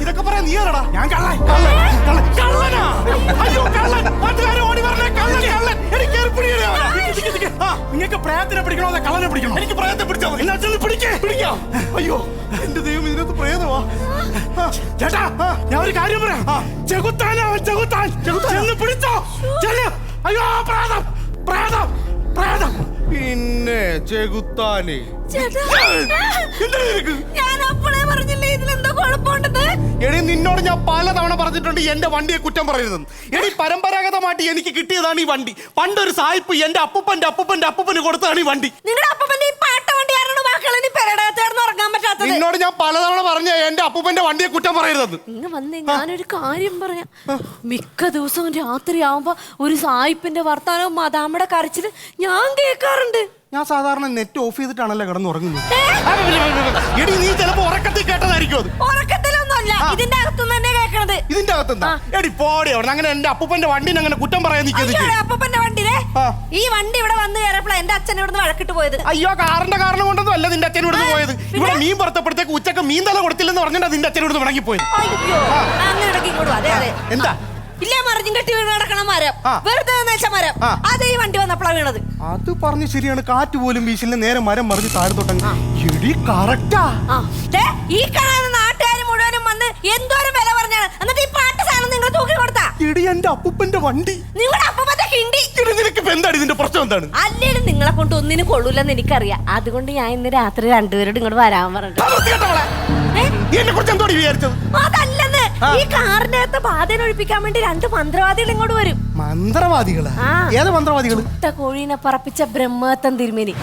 ഇതൊക്കെ പറയാൻ നീ ആരടാ? ഞാൻ കള്ളൻ. കള്ളനാ? അയ്യോ കള്ളൻ! നാട്ടുകാരെ ഓടി പറഞ്ഞ കള്ളൻ കള്ളൻ! എനിക്ക് ഏർപ്പിടിയല്ലേ അവനെ? നിങ്ങൾക്ക് പ്രേതത്തിനെ പിടിക്കണോ അതെ കള്ളനെ പിടിക്കണോ? എനിക്ക് പ്രേതത്തെ പിടിച്ചാ മതി. എന്നാ ചെന്ന് പിടിക്കാം. അയ്യോ എന്റെ ദൈവം, ഇതിനകത്ത് പ്രേതമാ. ചേട്ടാ ഞാൻ ഒരു കാര്യം പറയാം. ചെകുത്താനാ ചെകുത്താൻ. ചെന്ന് പിടിച്ചോ. ചെല്ല്. അയ്യോ പ്രേതം പ്രേതം പ്രേതം. പിന്നെ ചെകുത്താന് ഞാൻ അപ്പോഴേ പറഞ്ഞില്ലേ ഇതിലെന്തോ കുഴപ്പമുണ്ടെന്ന്. എടി നിന്നോട് ഞാൻ പലതവണ പറഞ്ഞിട്ടുണ്ട് എന്റെ വണ്ടിയെ കുറ്റം പറയരുതെന്ന്. എടി പരമ്പരാഗതമായിട്ട് എനിക്ക് കിട്ടിയതാണ് ഈ വണ്ടി. പണ്ടൊരു സായിപ്പ് എന്റെ അപ്പൂപ്പന് കൊടുത്തതാണ് ഈ വണ്ടി. നിങ്ങളുടെ അപ്പന്റെ ഈ പാട്ട വണ്ടി ആരാണ് മക്കളെ പെരടകത്തേർന്ന് ഉറങ്ങാൻ പറ്റാത്തത്? നിന്നോട് ഞാൻ പലതവണ പറഞ്ഞ എന്റെ അപ്പൂപ്പന്റെ വണ്ടിയെ കുറ്റം പറയരുതെന്ന്. ഇങ്ങ് വന്നേ, ഞാനൊരു കാര്യം പറയാം. മിക്ക ദിവസവും രാത്രിയാവുമ്പോ ഒരു സായിപ്പിന്റെ വർത്താനവും മദാമ്മയുടെ കരച്ചില് ഞാൻ കേൾക്കാറുണ്ട്. ഞാൻ സാധാരണ നെറ്റ് ഓഫ് ചെയ്തിട്ടാണല്ലോ കിടന്നുറങ്ങുന്നത്. എടി നീ ചിലപ്പോ ഉറക്കത്തിൽ കേട്ടതായിരിക്കും അത്. ഉറക്കത്തിലൊന്നുമല്ല, ഇതിന്റെ അകത്തുനിന്ന് തന്നെ കേൾക്കണത്. ഇതിന്റെ അകത്തെന്താ? എടി പോടി അവിടെ. അങ്ങനെ എന്റെ അപ്പൂപ്പന്റെ വണ്ടിനെ അങ്ങനെ കുറ്റം പറയാൻ നിൽക്കുന്നത്. അപ്പന്റെ വണ്ടിയിലെ ഈ വണ്ടി ഇവിടെ വന്ന് കയറപ്പോൾ എന്റെ അച്ഛൻ ഇവിടുന്ന് വഴക്കിട്ട് പോയത്. അയ്യോ കാറിന്റെ കാരണം കൊണ്ടൊന്നും അല്ല നിന്റെ അച്ഛൻ ഇവിടുന്ന് പോയത്. ഇവിടെ മീൻ പുറത്തപ്പോഴത്തേക്ക് ഉച്ചക്ക് മീൻ തല കൊടുത്തില്ലെന്ന് പറഞ്ഞാൽ നിന്റെ അച്ഛൻ ഇവിടുന്ന് മടങ്ങിപ്പോയത്. അയ്യോ അങ്ങനെ ഇടയ്ക്ക് ഇങ്ങോട്ട്. അതെ അതെ. എന്താ ഇല്ലേ മറിഞ്ഞും കെട്ടി വീണ് കിടക്കണ മരം, വെറുതെ വെച്ച മരം, അതേ ഈ വണ്ടി വന്നപ്പോഴാണ് വീണത്. അത് പറഞ്ഞ് ശരിയാണ്. കാറ്റ് പോലും വീശില്ല, നേരെ മരം മറിഞ്ഞ് താഴത്തോട്ടങ്ങ്. കറക്റ്റാ. ഈ കാണുന്ന നാട്ടുകാർ മുഴുവനും വന്ന് എന്തോരം വില പറഞ്ഞാണ്. എന്നിട്ട് ഈ പാട്ട് സാധനം നിങ്ങൾ തൂക്കി കൊടുത്താ? എടി എന്റെ അപ്പൂപ്പന്റെ വണ്ടി. നിങ്ങളുടെ അപ്പന്റെ ഹിന്ദി. നിനക്ക് എന്താണ് ഇതിന്റെ പ്രശ്നം? എന്താണ്? അല്ലേലും നിങ്ങളെ കൊണ്ട് ഒന്നിനും കൊള്ളൂലെന്ന് എനിക്കറിയാം. അതുകൊണ്ട് ഞാൻ ഇന്ന് രാത്രി രണ്ടുപേരോട് ഇങ്ങോട്ട് വരാൻ പറഞ്ഞു. എന്നെ കുറിച്ച് എന്തോടി വിചാരിച്ചത്? അതല്ലെന്ന്, ഈ കാറിനകത്ത് ബാധേനെ ഒഴിപ്പിക്കാൻ വേണ്ടി 2 മന്ത്രവാദികൾ ഇങ്ങോട്ട് വരും. മന്ത്രവാദികളാ? ഏത് മന്ത്രവാദികൾ? കോഴീനെ പറപ്പിച്ച ബ്രഹ്മത്തൻ തിരുമേനി.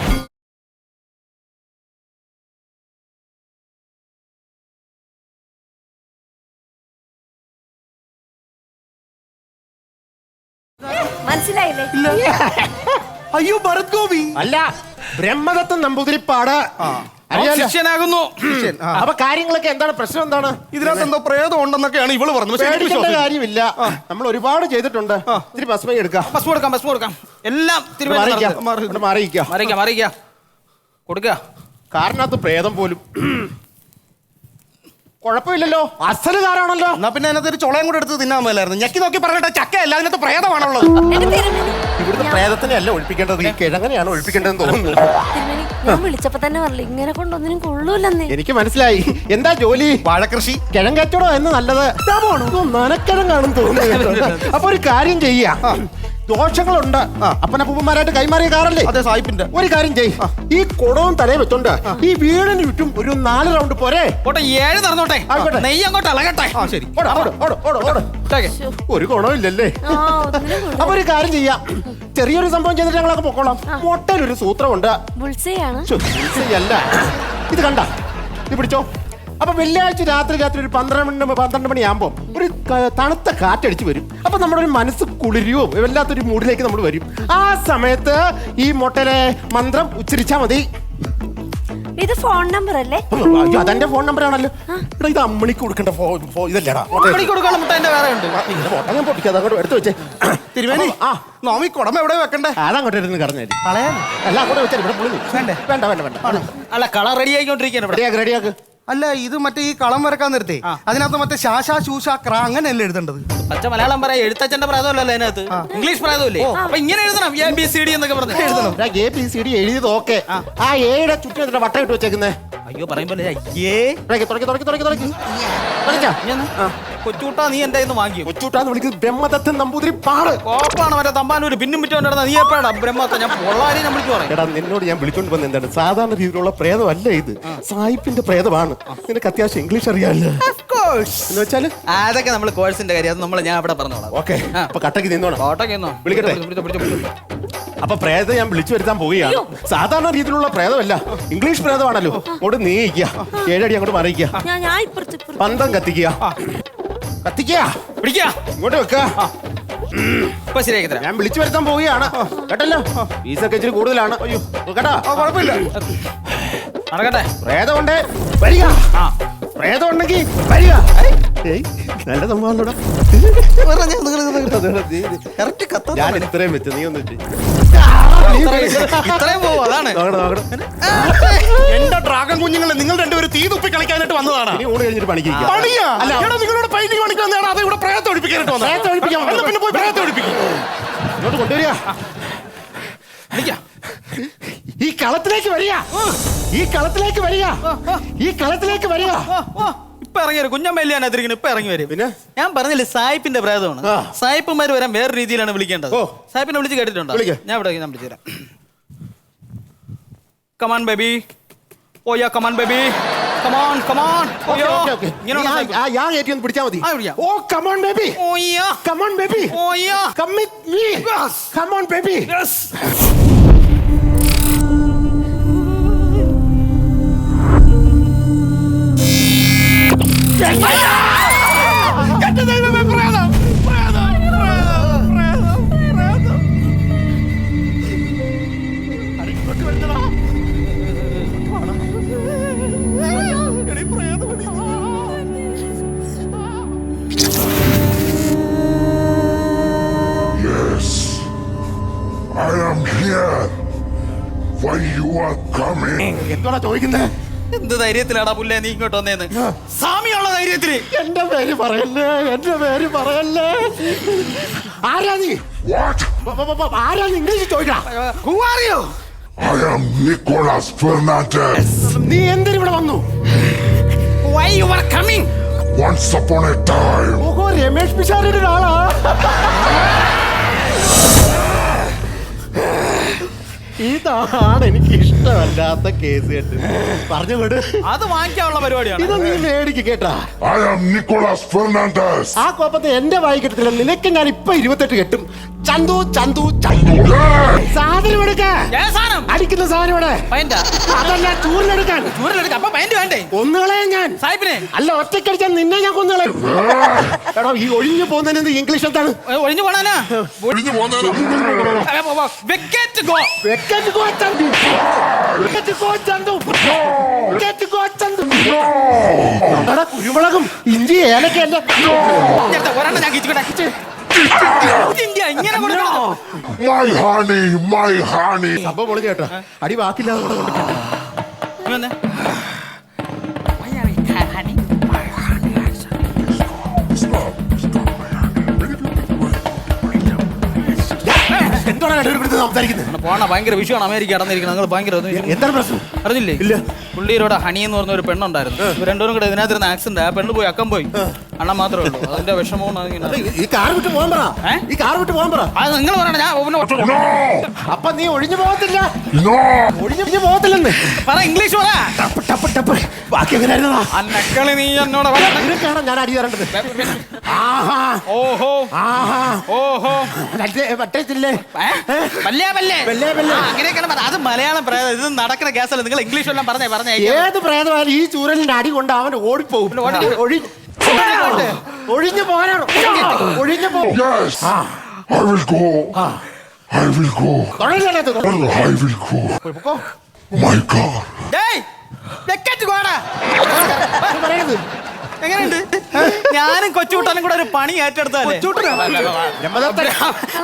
മനസ്സിലായില്ലേ? അയ്യോ ഭരത് ഗോപി അല്ല, ബ്രഹ്മദത്തൻ നമ്പൂതിരിപ്പാട് ശിഷ്യനാകുന്നു. അപ്പൊ കാര്യങ്ങളൊക്കെ എന്താണ്? പ്രശ്നം എന്താണ്? ഇതിനകത്ത് എന്തോ പ്രേതം ഉണ്ടെന്നൊക്കെയാണ് ഇവള് പറഞ്ഞത്. പേടിക്കേണ്ട കാര്യമില്ല, നമ്മൾ ഒരുപാട് ചെയ്തിട്ടുണ്ട്. ഇത്തിരി ഭസ്മം എടുക്കാം. ഭസ്മം കൊടുക്കാം. എല്ലാം മാറിയിക്കാം. കൊടുക്കുക. കാറിനകത്ത് പ്രേതം പോലും. കുഴപ്പമില്ലല്ലോ, അസലുകാരാണല്ലോ. എന്നാ പിന്നെ അതിനകത്ത് ഒരു ചുളയും കൂടെ എടുത്ത് തിന്നാൻ മേലായിരുന്നു. ഞെക്കി നോക്കി പറഞ്ഞിട്ട് ചക്കയല്ല, അതിനകത്ത് പ്രേതമാണുള്ളത്. ഇവിടുത്തെ പ്രേതത്തിനെ അല്ല ഒഴിപ്പിക്കേണ്ടത്, ഈ കിഴങ്ങനെയാണ് ഒഴിപ്പിക്കേണ്ടതെന്ന് തോന്നുന്നു. ഞാൻ വിളിച്ചപ്പോ തന്നെ പറഞ്ഞില്ല ഇങ്ങനെ കൊണ്ടൊന്നിനും കൊള്ളൂലെന്നേ. എനിക്ക് മനസ്സിലായി. എന്താ ജോലി? വാഴകൃഷി. കിഴങ്ങച്ചോടോ എന്ന് നല്ലത് നനക്കിഴങ്ങാണെന്ന് തോന്നുന്നു. അപ്പൊ ഒരു കാര്യം ചെയ്യാ, ദോഷങ്ങളുണ്ട്. അപ്പനപ്പൂപ്പന്മാരായിട്ട് കൈമാറിയ കാറല്ലേ? അതെ സായിപ്പിന്റെ. ഒരു കാര്യം ചെയ്, ഈ കുടവും തലയും വെച്ചോണ്ട് ഈ വീടിന് ചുറ്റും ഒരു 4 റൗണ്ട് പോരെ? 7 നടന്നോട്ടെ. നെയ്യ് അങ്ങോട്ട് ഇളകട്ടെ. ശരി. ഒരു ഗുണമില്ലല്ലേ? അപ്പൊ ഒരു കാര്യം ചെയ്യാം, ചെറിയൊരു സംഭവം ചെയ്തിട്ട് ഞങ്ങളൊക്കെ പൊക്കോളാം. മൊട്ടയിലൊരു സൂത്രമുണ്ട്. അല്ല, ഇത് കണ്ട, ഇത് പിടിച്ചോ. അപ്പൊ വെള്ളിയാഴ്ച രാത്രി ഒരു 12 മണിയാകുമ്പോ ഒരു തണുത്ത കാറ്റടിച്ച് വരും. അപ്പൊ നമ്മുടെ ഒരു മനസ്സ് കുളിരുവോ വല്ലാത്തൊരു മൂഡിലേക്ക് നമ്മൾ വരും. ആ സമയത്ത് ഈ മൊട്ടയിലെ മന്ത്രം ഉച്ചരിച്ചാ മതി. ഇത് ഫോൺ നമ്പർ അല്ലേ? അതെന്റെ ഫോൺ നമ്പർ ആണല്ലോ. ഇത് അമ്മണിക്ക് കൊടുക്കേണ്ട ഇതല്ലേടാ. ഞാൻ പൊട്ടിക്കാതെ അങ്ങോട്ട് എടുത്ത് വെച്ചേ. തിരുവേനി നോമി കുടം എവിടെ വെക്കണ്ടേ? അതങ്ങോട്ട് ഇരുന്ന് കടന്നു അല്ല, അങ്ങോട്ട് വെച്ചാൽ ഇവിടെ പുള്ളി വേണ്ട. അല്ല, കളർ റെഡി ആയിക്കൊണ്ടിരിക്കുകയാണ്. റെഡിയാക്ക്. അല്ല ഇത് മറ്റേ ഈ കളം വരക്കാൻ നിർത്തി അതിനകത്ത് മറ്റേ ശാശാ ശൂഷ ക്ര അങ്ങനെയല്ലേ എഴുതേണ്ടത്? പച്ച മലയാളം പറയാം. എഴുത്തച്ഛന്റെ പ്രായതമല്ലോ അതിനകത്ത്, ഇംഗ്ലീഷ് പ്രായതമല്ലേ? അപ്പൊ ഇങ്ങനെ എഴുതണം, ABCD എന്നൊക്കെ പറഞ്ഞു എഴുതണം. ABCD എഴുതിയത് ഓക്കെ. ആ ഏയുടെ ചുറ്റും വട്ടം ഇട്ട് വെച്ചേക്കുന്നേ. അയ്യോ പറയുമ്പോ കൊച്ചുകൂട്ടാ നീ എന്റെ വാങ്ങിയോ? കൊച്ചുകൂട്ടാന്ന് വിളിക്കുന്നത് ബ്രഹ്മദത്തൻ നമ്പൂതിരിപ്പാട്. കോപ്പാണ് മറ്റേ തമ്പാനൂര് പിന്നും വിറ്റോണ്ടാ. നീ എപ്പോഴാണ് ബ്രഹ്മത്തെ? ഞാൻ പൊള്ളാരി ഞാൻ വിളിച്ചു പറയാം. എടാ, നിന്നോട് ഞാൻ വിളിച്ചോണ്ട് വന്ന എന്താണ്? സാധാരണ രീതിയിലുള്ള പ്രേതമല്ല ഇത്, സായിപ്പിന്റെ പ്രേതമാണ്. നിനക്ക് അത്യാവശ്യം ഇംഗ്ലീഷ് അറിയാമല്ലോ. എന്ന് വെച്ചാല് അതൊക്കെ നമ്മള് കോഴ്സിന്റെ കാര്യം, അത് ഞാൻ അവിടെ പറഞ്ഞോളാം. ഓക്കെ, അപ്പൊ കട്ടക്ക് നിന്നോണം. കോട്ടയ്ക്ക് നിന്നോ. വിളിക്കട്ടെ. അപ്പൊ പ്രേതം ഞാൻ വിളിച്ചു വരുത്താൻ പോവുകയാണ്. സാധാരണ രീതിയിലുള്ള പ്രേതമല്ല, ഇംഗ്ലീഷ് പ്രേതമാണല്ലോ. അങ്ങോട്ട് നീക്കുക, 7 അടി അങ്ങോട്ട് മറിയിക്കുക, പന്തം കത്തിക്കുക, ഇങ്ങോട്ട് വെക്കുക. ഞാൻ വിളിച്ചു വരുത്താൻ പോവുകയാണ് കേട്ടല്ലോ. ഫീസൊക്കെ ഇച്ചിരി കൂടുതലാണ്. അയ്യോ കേട്ടാ, കുഴപ്പമില്ല. നടക്കട്ടെ. പ്രേതമുണ്ട് വരിക, പ്രേതം ഉണ്ടെങ്കിൽ വരിക. നല്ല സംഭവം. ഞാൻ ഇത്രയും വെച്ച് നീ ഒന്ന് ഇത്രയും പോവും അതാണ്. എന്റെ ഡ്രാഗൺ കുഞ്ഞുങ്ങളെ നിങ്ങൾ രണ്ടുപേരും തീ തുപ്പി കളിക്കാനായിട്ട് വന്നതാണ്. ഇനി ഊണ് കഴിഞ്ഞിട്ട് പണിക്ക് ഇരിക്കാം. പണിയാ? എടാ, നിങ്ങളോട് പെയിന്റിംഗ് പണിക്ക് വന്നതാണ്. അത് ഇവിടെ പ്രേതത്തെ ഒഴിപ്പിക്കാനായിട്ട് വന്നത്. പ്രേതത്തെ ഒഴിപ്പിക്കാൻ വന്നോ? പിന്നെ പോയി പ്രേതത്തെ ഒഴിപ്പിക്കും. ഇങ്ങോട്ട് കൊണ്ടുവരിക. ഈ കളത്തിലേക്ക് വരിക. ഈ കളത്തിലേക്ക് വരിക. ഈ കളത്തിലേക്ക് വരിക. ഇപ്പൊ ഇറങ്ങി വരും. കുഞ്ഞമ്മല്ലേ അതിരിക്കുന്നു. ഇപ്പൊ ഇറങ്ങി വരും. പിന്നെ ഞാൻ പറഞ്ഞില്ലേ സായിപ്പിന്റെ പ്രേതമാണ്. ആ. സായിപ്പന്മാര് വരാൻ വേറെ രീതിയിലാണ് വിളിക്കേണ്ടത്. ഓ. സായിപ്പിനെ വിളിച്ച് കേട്ടിട്ടുണ്ടോ? വിളിക്ക്. ഞാൻ ഇവിടെ ഞാൻ വിളിച്ചു തരാം. Come on baby. ഓയാ come on baby. Come on come on. Okay, okay, okay. ഞാൻ കയറ്റി ഒന്ന് പിടിച്ചാൽ മതി. ആ, പിടിക്കാം. Oh come on baby. ഓയാ കമോൺ ബേബി. ഓയാ. Come with me. Come on baby. Yes. എന്റെ ദൈവമേ, പ്രേതം, പ്രേതം, പ്രേതം, പ്രേതം, പ്രേതം. അടി, ഇങ്ങോട്ട് വരുന്നെടാ. എടീ, പ്രേതം എടീ. Yes, I am here. Why you are coming? എന്താ ചോദിക്കുന്നേ? എന്ത് ധൈര്യത്തിലാടാ പുല്ലേ നീ ഇങ്ങോട്ട് വന്നേന്ന്? സാമിയുള്ള ധൈര്യത്തില്. എന്റെ പേര് പറയല്ലേ, എന്റെ പേര് പറയല്ലേ. ആരാ നീ? What? ആരാ നീ? ഇംഗ്ലീഷ് ചോദിക്കാം. Who are you? I am Nicolas Fernandez. നീ എന്തിനു ഇവിടെ വന്നു? Why you are coming? Once upon a time, ഓഹോ, രമേഷ് പിഷാരുടെ ഒരാളാ. ഇതാണ് എനിക്ക് ഇഷ്ടമല്ലാത്ത കേസ് കേട്ട് പറഞ്ഞു വിട്. അത് വാങ്ങിക്കാനുള്ള പരിപാടിയാണ്. ഇത് നീ മേടിക്ക് കേട്ടാ. I am Nicolas Fernandez. ആ കോപ്പത്തെ എന്റെ വായി കെട്ടത്തില്ല. നിനക്ക് ഞാൻ ഇപ്പൊ 28 കെട്ടും. ചന്തു ചന്തു ചന്തു. Yes! സാധനം എടുക്ക. ഏത് സാധനം? അടിക്കുന്ന സാധനം ഇവിടെ. പൈന്റാ? അതല്ല, ചൂരിലെടുക്കാൻ. ചൂരലെടുക്ക. അപ്പൊ പൈന്റ് വേണ്ടേ? കൊന്നുകളയാൻ ഞാൻ. സായിപ്പിനെ അല്ല, ഒറ്റക്കടിച്ചാൽ നിന്നെ ഞാൻ കൊന്നുകളയും. എടോ, ഈ ഒഴിഞ്ഞു പോകുന്നതിന് ഇംഗ്ലീഷ് എന്താണ്? ഒഴിഞ്ഞു പോണാനാ? ഒഴിഞ്ഞു പോന്നേരം. Vacate go. Vacate go Chandu. Vacate go Chandu. Vacate go Chandu. എടാ, കുരുമുളകും ഇഞ്ചി ഏലക്കല്ല. ഒരെണ്ണം ഞാൻ കിച്ചിക്കട്ടെ. ഇന്ത്യ ഇങ്ങനെ കൊടുക്കണോ? My honey, my honey. സംഭവം പൊളിഞ്ഞു കേട്ടോ. അടി വാക്കില്ലാതെ കൂടെ കൊണ്ടിട്ടുണ്ട്. നീ വന്നേ. എന്താണ് ഇടപെടുത്ത് സംസാരിക്കുന്നത്? പോണ ഭയങ്കര വിഷയമാണ് അമേരിക്ക നടന്നിരിക്കുന്നത്. നിങ്ങൾ ഭയങ്കര എന്താണ് പ്രശ്നം? അറിഞ്ഞില്ലേ? ഇല്ല. പുള്ളിയുടെ ഹണി എന്ന് പറഞ്ഞ ഒരു പെണ്ണുണ്ടായിരുന്നു. ഇവർ രണ്ടുപേരും കൂടെ ഇതിനകത്തിരുന്ന ആക്സിഡന്റ്. ആ പെണ്ണ് പോയി, അക്കം പോയി. അണ്ണൻ മാത്രമേ ഉള്ളൂ. അതിന്റെ വിഷമവും ഈ കാർ വിട്ട് പോകാൻ പറ. ഈ കാർ വിട്ട് പോകാൻ പറ. അത് നിങ്ങൾ പറയണ. ഞാൻ No! അപ്പൊ നീ ഒഴിഞ്ഞു പോകത്തില്ല. No! ഒഴിഞ്ഞു പോകത്തില്ലെന്ന് പറ. ഇംഗ്ലീഷ് പറ. ടപ്പ് ടപ്പ് ടപ്പ്. ബാക്കി എങ്ങനെയായിരുന്നതാ? അന്നക്കളി നീ എന്നോട് പറയണ. നിനക്കാണ് ഞാൻ അടി തരേണ്ടത്. ആഹാ ഓഹോ ആഹാ. ഓഹോ. പറ്റത്തില്ലേ? വല്ലേ വല്ലേ. വല്ലേ വല്ലേ. അങ്ങനെയൊക്കെയാണ് പറഞ്ഞത്. അത് മലയാളം പ്രേതം. ഇത് നടക്കുന്ന കേസല്ല. നിങ്ങൾ ഇംഗ്ലീഷ് എല്ലാം പറഞ്ഞേ പറഞ്ഞേ. ഏത് പ്രേതമായാലും ഈ ചൂരലിന്റെ അടി കൊണ്ട് അവൻ ഓടിപ്പോവും. ഒഴിഞ്ഞു പോകാനാണ്. ഒഴിഞ്ഞു പോകും. Yes! I will go. I will go. I will go. My God. ഡേയ്, വെക്കറ്റ് ഗോടാ. പറയരുത്. എങ്ങനെയുണ്ട്? ഞാനും കൊച്ചുകുട്ടനും കൂടെ ഒരു പണി ഏറ്റെടുത്തല്ലേ?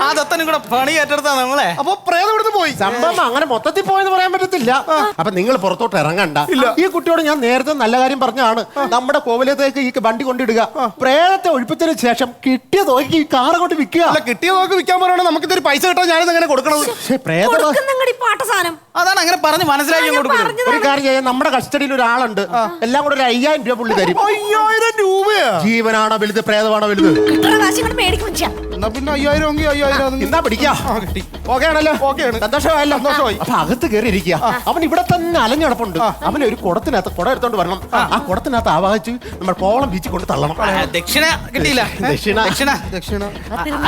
ആ ദത്തനും കൂടെ പണി ഏറ്റെടുത്താ നമ്മളെ. അപ്പൊ പ്രേതം ഇവിടുന്ന് പോയി. സംഭവം അങ്ങനെ മൊത്തത്തിൽ പോയെന്ന് പറയാൻ പറ്റത്തില്ല. അപ്പൊ നിങ്ങൾ പുറത്തോട്ട് ഇറങ്ങണ്ട. ഈ കുട്ടിയോട് ഞാൻ നേരത്തെ നല്ല കാര്യം പറഞ്ഞാണ്. നമ്മുടെ കോവിലത്തേക്ക് ഈ വണ്ടി കൊണ്ടിടുക. പ്രേതത്തെ ഒഴിപ്പിച്ചതിന് ശേഷം കിട്ടിയ തുകയ്ക്ക് ഈ കാർ കൊണ്ട് വിൽക്കുക. അല്ല, കിട്ടിയ നോക്ക് വിൽക്കാൻ പറയണേ. നമുക്ക് ഇതൊരു പൈസ കിട്ടാൻ ഞാനിത് എങ്ങനെ കൊടുക്കണത്? അതാണ് അങ്ങനെ പറഞ്ഞ് മനസ്സിലാക്കി കൊടുക്കുന്നത്. ഒരു കാര്യം ചെയ്യാൻ, നമ്മുടെ കസ്റ്റഡിയിൽ ഒരാളുണ്ട്. എല്ലാം കൂടെ ഒരു 5000 രൂപ പുള്ളി തരും. 5000 രൂപയാ? ജീവനാണോ വലുത്, പ്രേതമാണോ വലുത്? എന്നാ പിന്നെ 5000 എങ്കിൽ 5000. എന്താ പിടിക്കാം? ഓക്കെ ആണല്ലോ? ഓക്കെയാണ്. സന്തോഷമായല്ലോ? സന്തോഷമായി. അപ്പൊ അകത്ത് കയറി ഇരിക്കുക. അവൻ ഇവിടെ തന്നെ അലഞ്ഞടപ്പുണ്ട്. അവന് ഒരു കുടത്തിനകത്ത് കുട എടുത്തോണ്ട് വരണം. ആ കുടത്തിനകത്ത് ആവാഹിച്ച് നമ്മൾ കോളം ബീച്ചിൽ കൊണ്ട് തള്ളണം. ദക്ഷിണ കിട്ടിയില്ല. ദക്ഷിണ. ദക്ഷിണ. ദക്ഷിണ.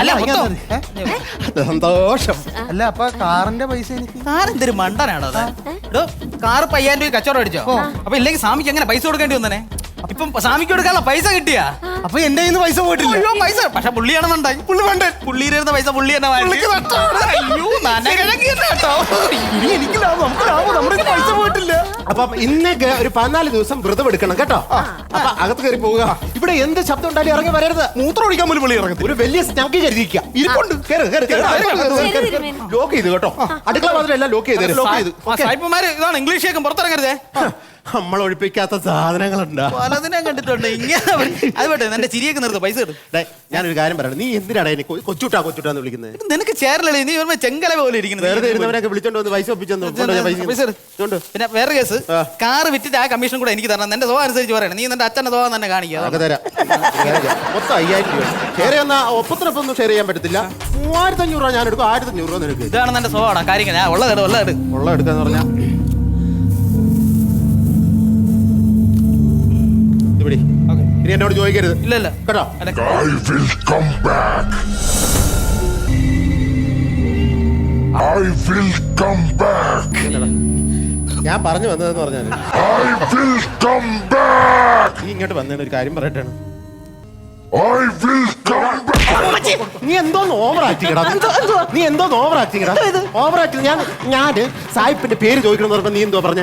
അല്ല മൊത്തം. സന്തോഷം. അല്ല, അപ്പൊ കാറിന്റെ പൈസ എനിക്ക്? കാരെന്തൊരു മണ്ടനാണോ അത്? കാറ് 5000 രൂപ കച്ചവടം അടിച്ചോ? അപ്പൊ ഇല്ലെങ്കിൽ സ്വാമിക്ക് എങ്ങനെ പൈസ കൊടുക്കേണ്ടി വന്നേ? ഇപ്പം സ്വാമിക്ക് കൊടുക്കാനുള്ള പൈസ കിട്ടിയാ? അപ്പൊ എന്റെ കയ്യിൽ നിന്ന് പൈസ പോയിട്ടില്ല. അയ്യോ, പൈസ പക്ഷെ പുള്ളിയാണെന്നുണ്ടായി. പുള്ളി വേണ്ടേ? പുള്ളിയിരുന്ന പൈസ പുള്ളി തന്നെ വാങ്ങി. അയ്യോ, നനകിഴങ്ങിയല്ലോ കേട്ടോ. ഇനി എനിക്ക് ലാഭം, നമുക്ക് ലാഭം. നമ്മുടെ കയ്യിൽ പൈസ പോയിട്ടില്ല. അപ്പം ഇന്നേക്ക് ഒരു 14 ദിവസം വ്രതം എടുക്കണം കേട്ടോ. അപ്പൊ അകത്ത് കയറി പോവുക. ഇവിടെ എന്ത് ശബ്ദം ഉണ്ടായാലും ഇറങ്ങി വരരുത്. മൂത്രം ഒഴിക്കാൻ പോലും വെളി ഇറങ്ങും. ഒരു വലിയ സ്നഗ് കരുതിക്കുക. ഇരിപ്പുണ്ട്. ലോക്ക് ചെയ്ത് കേട്ടോ. അടുക്കള മാത്രം എല്ലാം ലോക്ക് ചെയ്ത് ലോക്ക് ചെയ്ത്. സായിപ്പന്മാര് ഇതാണ് ഇംഗ്ലീഷ് കേൾക്കും പുറത്തിറങ്ങരുതേ. നമ്മൾ ഒഴിപ്പിക്കാത്ത സാധനങ്ങളുണ്ടാ. പലതിനെ കണ്ടിട്ടുണ്ട് ഇങ്ങനെ. അത് പോട്ടെ, എന്റെ ചിരിയൊക്കെ നിർത്തും, പൈസ കിട്ടും. ഞാനൊരു കാര്യം പറയണം. നീ എന്തിനാണ് എന്നെ കൊച്ചുട്ടാന്ന് വിളിക്കുന്നത്? നിനക്ക് ചേരലേ, നീ ഒരു ചെങ്കല പോലെ ഇരിക്കുന്നത്. വെറുതെ ഇരുന്നവരൊക്കെ വിളിച്ചോണ്ട് വന്ന് പൈസ ഒപ്പിച്ചു. പിന്നെ വേറെ കേസ്, കാറ് വിറ്റിട്ട് ആ കമ്മീഷൻ കൂടെ എനിക്ക് തരണം. എന്റെ സ്വഭാവം അനുസരിച്ച് പറയണം. നീ എന്റെ അച്ഛന്റെ സ്വഭാവം തന്നെ കാണിക്കുക. തരാം. മൊത്തം 5000 രൂപ ഷെയർ ചെയ്യുന്ന ഒപ്പത്തിനൊപ്പം ഷെയർ ചെയ്യാൻ പറ്റത്തില്ല. 3500 രൂപ ഞാൻ എടുക്കും. 1500 രൂപ നിനക്ക്. ഇതാണ് എന്റെ സ്വഭാവം. കാര്യങ്ങൾ ഞാൻ ഉള്ള എടുക്കാന്ന് പറഞ്ഞാ ഇനി എന്നോട് ചോദിക്കരുത്. ഇല്ല കേട്ടോ. I will come back. I will come back. ഞാൻ പറഞ്ഞു വന്നതെന്ന് പറഞ്ഞാൽ I will come back. നീ ഇങ്ങോട്ട് വന്നതിന് ഒരു കാര്യം പറയട്ടാണ്. I will come back. നീ എന്തോന്ന് ഓവർ ആക്ടിങ് നീ എന്തോന്ന് ഓവർ ആക്ടിങ് ഓവർ ആക്ടിങ്. ഞാന് സായിപ്പിന്റെ പേര് ചോദിക്കണം പറഞ്ഞ നീ എന്തോ പറഞ്ഞ?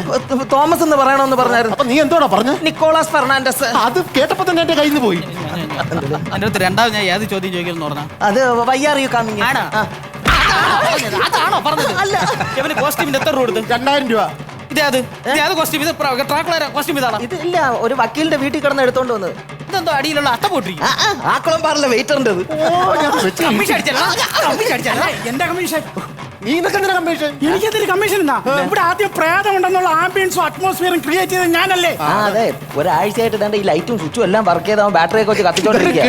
തോമസ് എന്ന് പറയണമെന്ന് പറഞ്ഞായിരുന്നു. അപ്പൊ നീ എന്തോടാ പറഞ്ഞ? Nicholas Fernandez. അത് കേട്ടപ്പോ തന്നെ എന്റെ കയ്യിൽ നിന്ന് പോയി. എന്റെ അടുത്ത് രണ്ടാമത് ഞാൻ ഏത് ചോദ്യം ചോദിക്കുന്നു പറഞ്ഞാ അത് വയ്യാറിയു കാമിങ്. അതാണോ പറഞ്ഞത്? അല്ല, ഇവന് കോസ്റ്റ്യൂമിന് എത്ര രൂപ കൊടുത്തു? 2000 രൂപ. ഇതേത് കോസ്റ്റ്യൂം? ഇത് ട്രാക്കുളാര കോസ്റ്റ്യൂം ഇതാണ്. ഇത് ഇല്ല, ഒരു വക്കീലിന്റെ വീട്ടിൽ കിടന്ന് എടുത്തോണ്ട് വന്നത്. ഇതെന്തോ അടിയിലുള്ള അട്ട പോട്ടിരിക്കും. ആക്കുളം പാറിലെ വെയിറ്ററിന്റെ എന്റെ കമ്മീഷൻ നീ ഇതൊക്കെ എന്തിനാ കമ്മീഷൻ? എനിക്കെന്തൊരു കമ്മീഷൻ എന്നാ? ഇവിടെ ആദ്യം പ്രേതം ഉണ്ടെന്നുള്ള ആംബിയൻസും അറ്റ്മോസ്ഫിയറും ക്രിയേറ്റ് ചെയ്തത് ഞാനല്ലേ? അതെ, ഒരാഴ്ചയായിട്ട് തന്നെ ഈ ലൈറ്റും സ്വിച്ചും എല്ലാം വർക്ക് ചെയ്താൽ ബാറ്ററി ഒക്കെ വെച്ച് കത്തിച്ചോണ്ടിരിക്കുക.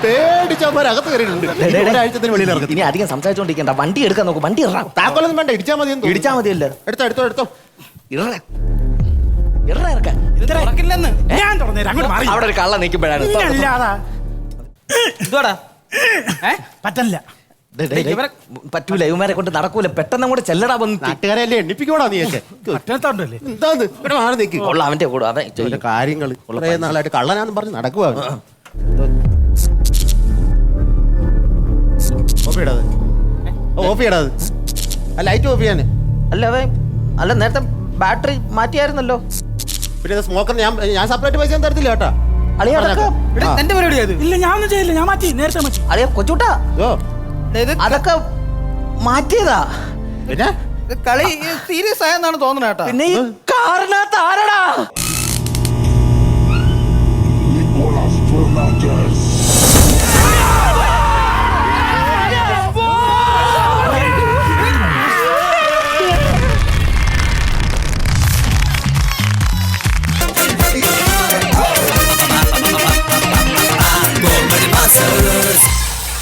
പേടിച്ചവരകത്ത് കയറിയിട്ടുണ്ട്. ഒരാഴ്ചത്തിന് വെളിയിൽ ഇറങ്ങി. ഇനി അധികം സംസാരിച്ചോണ്ടിരിക്കണ്ട, വണ്ടി എടുക്കാൻ നോക്കും. വണ്ടി ഇറാം. താക്കോലൊന്നും വേണ്ട, ഇടിച്ചാൽ മതി. ഇടിച്ചാ മതിയല്ലോ. എടുത്തോ ഇറക്കാൻ തുറക്കില്ലെന്ന് ഞാൻ തുറന്നേരം അങ്ങോട്ട് മാറി. അവിടെ ഒരു കള്ള നിൽക്കുമ്പോഴാണ് ഇല്ലാതാ ഇതോടാ പറ്റല്ല. പറ്റൂല, ഇവന്മാരെ കൊണ്ട് നടക്കൂല. പെട്ടെന്ന് അങ്ങോട്ട് ചെല്ലടാ വന്ന്. നാട്ടുകാരെയല്ലേ എണ്ണിപ്പിക്കോടാ നീയൊക്കെ. പറ്റത്തോണ്ടല്ലേ എന്താന്ന് ഇവിടെ മാറി നിൽക്കി. ഉള്ള അവന്റെ കൂടെ അവൻ കാര്യങ്ങൾ കുറെ നാളായിട്ട് കള്ളനാന്ന് പറഞ്ഞ് നടക്കുക. ഓഫ് ചെയ്യടാത്. ആ ലൈറ്റ് ഓഫ് ചെയ്യാന്. അല്ല നേരത്തെ ബാറ്ററി മാറ്റിയായിരുന്നല്ലോ. പിന്നെ സ്മോക്കർ ഞാൻ സെപ്പറേറ്റ് പൈസ തരത്തില്ല കേട്ടാ. അളിയ അതൊക്കെ എന്റെ പരിപാടി അത്. ഇല്ല, ഞാൻ ഒന്നും ചെയ്യില്ല. ഞാൻ മാറ്റി, നേരത്തെ മാറ്റി. അളിയ കൊച്ചൂട്ടാ, അതൊക്കെ മാറ്റിയതാ. പിന്നെ കളി സീരിയസ് ആയെന്നാണ് തോന്നുന്നത് കേട്ടോ. പിന്നെ ഈ കാറിനകത്ത് ആരടാ?